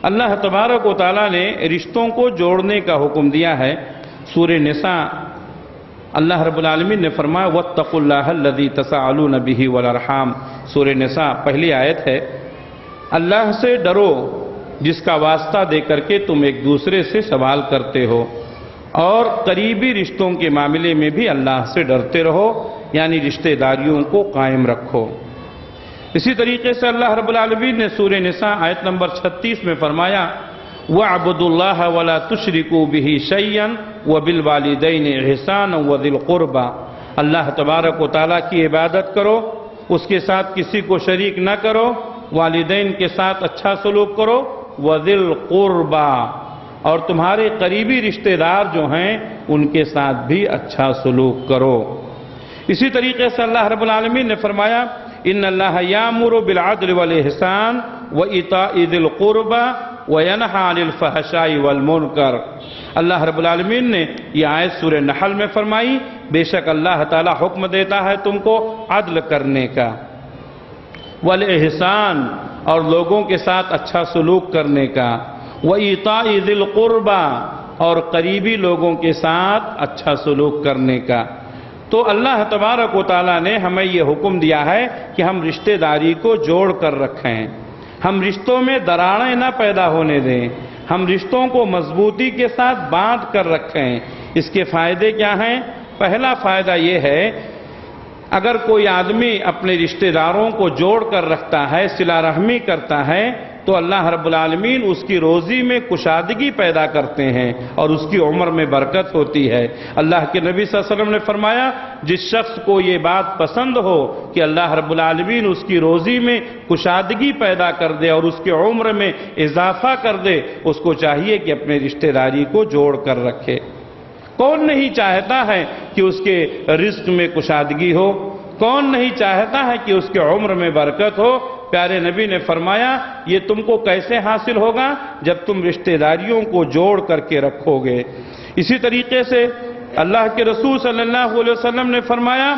اللہ تبارک و تعالیٰ نے رشتوں کو جوڑنے کا حکم دیا ہے۔ سورہ نساء اللہ رب العالمین نے فرمایا واتقوا اللہ الذی تساءلون بہ والارحام، سورہ نساء پہلی آیت ہے۔ اللہ سے ڈرو جس کا واسطہ دے کر کے تم ایک دوسرے سے سوال کرتے ہو، اور قریبی رشتوں کے معاملے میں بھی اللہ سے ڈرتے رہو، یعنی رشتہ داریوں کو قائم رکھو۔ اسی طریقے سے اللہ رب العالمین نے سورہ نساء آیت نمبر 36 میں فرمایا وَاعْبُدُوا اللَّهَ وَلَا تُشْرِكُوا بِهِ شَيْئًا وَبِالْوَالِدَيْنِ إِحْسَانًا وَذِي الْقُرْبَى، اللہ تبارک و تعالیٰ کی عبادت کرو، اس کے ساتھ کسی کو شریک نہ کرو، والدین کے ساتھ اچھا سلوک کرو، وَذِي الْقُرْبَى، اور تمہارے قریبی رشتہ دار جو ہیں ان کے ساتھ بھی اچھا سلوک کرو۔ اسی طریقے سے اللہ رب العالمین نے فرمایا ان اللہ یامر بالعدل والاحسان وایتاء ذی القربى وینہی عن الفحشاء والمنکر، اللہ رب العالمین نے یہ آیت سورہ نحل میں فرمائی بے شک اللہ تعالیٰ حکم دیتا ہے تم کو عدل کرنے کا، والاحسان اور لوگوں کے ساتھ اچھا سلوک کرنے کا، وایتاء ذی القربى اور قریبی لوگوں کے ساتھ اچھا سلوک کرنے کا۔ تو اللہ تبارک و تعالیٰ نے ہمیں یہ حکم دیا ہے کہ ہم رشتہ داری کو جوڑ کر رکھیں، ہم رشتوں میں دراڑیں نہ پیدا ہونے دیں، ہم رشتوں کو مضبوطی کے ساتھ باندھ کر رکھیں۔ اس کے فائدے کیا ہیں؟ پہلا فائدہ یہ ہے اگر کوئی آدمی اپنے رشتہ داروں کو جوڑ کر رکھتا ہے، صلہ رحمی کرتا ہے، تو اللہ رب العالمین اس کی روزی میں کشادگی پیدا کرتے ہیں اور اس کی عمر میں برکت ہوتی ہے۔ اللہ کے نبی صلی اللہ علیہ وسلم نے فرمایا جس شخص کو یہ بات پسند ہو کہ اللہ رب العالمین اس کی روزی میں کشادگی پیدا کر دے اور اس کی عمر میں اضافہ کر دے، اس کو چاہیے کہ اپنے رشتہ داری کو جوڑ کر رکھے۔ کون نہیں چاہتا ہے کہ اس کے رزق میں کشادگی ہو؟ کون نہیں چاہتا ہے کہ اس کے عمر میں برکت ہو؟ پیارے نبی نے فرمایا یہ تم کو کیسے حاصل ہوگا؟ جب تم رشتہ داریوں کو جوڑ کر کے رکھو گے۔ اسی طریقے سے اللہ کے رسول صلی اللہ علیہ وسلم نے فرمایا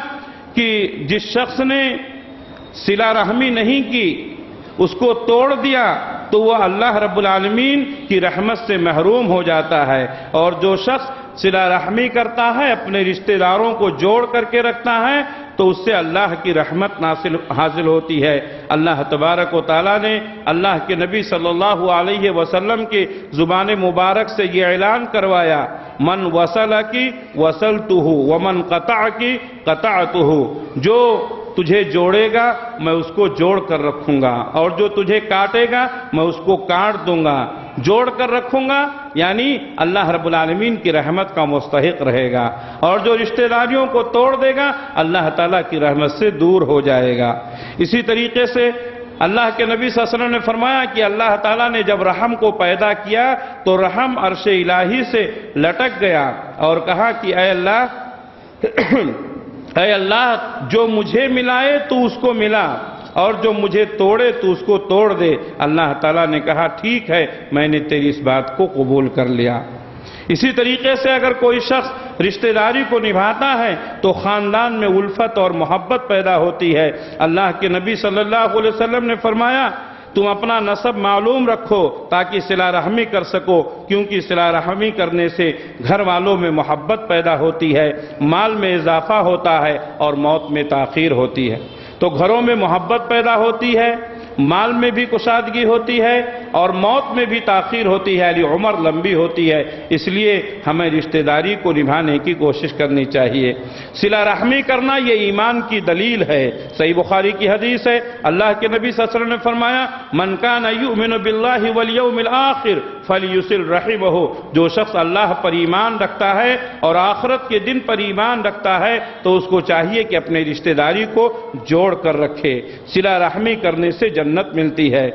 کہ جس شخص نے صلہ رحمی نہیں کی، اس کو توڑ دیا، تو وہ اللہ رب العالمین کی رحمت سے محروم ہو جاتا ہے، اور جو شخص صلہ رحمی کرتا ہے، اپنے رشتہ داروں کو جوڑ کر کے رکھتا ہے، تو اس سے اللہ کی رحمت حاصل ہوتی ہے۔ اللہ تبارک و تعالیٰ نے اللہ کے نبی صلی اللہ علیہ وسلم کی زبان مبارک سے یہ اعلان کروایا من وصل کی وصلتہ ومن قطع کی قطعتہ، جو تجھے جوڑے گا میں اس کو جوڑ کر رکھوں گا، اور جو تجھے کاٹے گا میں اس کو کاٹ دوں گا۔ جوڑ کر رکھوں گا یعنی اللہ رب العالمین کی رحمت کا مستحق رہے گا، اور جو رشتہ داریوں کو توڑ دے گا اللہ تعالیٰ کی رحمت سے دور ہو جائے گا۔ اسی طریقے سے اللہ کے نبی صلی اللہ علیہ وسلم نے فرمایا کہ اللہ تعالیٰ نے جب رحم کو پیدا کیا تو رحم عرش الہی سے لٹک گیا اور کہا کہ اے اللہ جو مجھے ملائے تو اس کو ملا، اور جو مجھے توڑے تو اس کو توڑ دے۔ اللہ تعالیٰ نے کہا ٹھیک ہے میں نے تیری اس بات کو قبول کر لیا۔ اسی طریقے سے اگر کوئی شخص رشتہ داری کو نبھاتا ہے تو خاندان میں الفت اور محبت پیدا ہوتی ہے۔ اللہ کے نبی صلی اللہ علیہ وسلم نے فرمایا تم اپنا نسب معلوم رکھو تاکہ صلہ رحمی کر سکو، کیونکہ صلہ رحمی کرنے سے گھر والوں میں محبت پیدا ہوتی ہے، مال میں اضافہ ہوتا ہے اور موت میں تاخیر ہوتی ہے۔ تو گھروں میں محبت پیدا ہوتی ہے، مال میں بھی کشادگی ہوتی ہے اور موت میں بھی تاخیر ہوتی ہے، یعنی عمر لمبی ہوتی ہے۔ اس لیے ہمیں رشتہ داری کو نبھانے کی کوشش کرنی چاہیے۔ صلہ رحمی کرنا یہ ایمان کی دلیل ہے۔ صحیح بخاری کی حدیث ہے، اللہ کے نبی صلی اللہ علیہ وسلم نے فرمایا من کان یؤمن باللہ والیوم الآخر فلیصل رحمہ، جو شخص اللہ پر ایمان رکھتا ہے اور آخرت کے دن پر ایمان رکھتا ہے تو اس کو چاہیے کہ اپنے رشتہ داری کو جوڑ کر رکھے۔ صلہ رحمی کرنے سے جنت ملتی ہے۔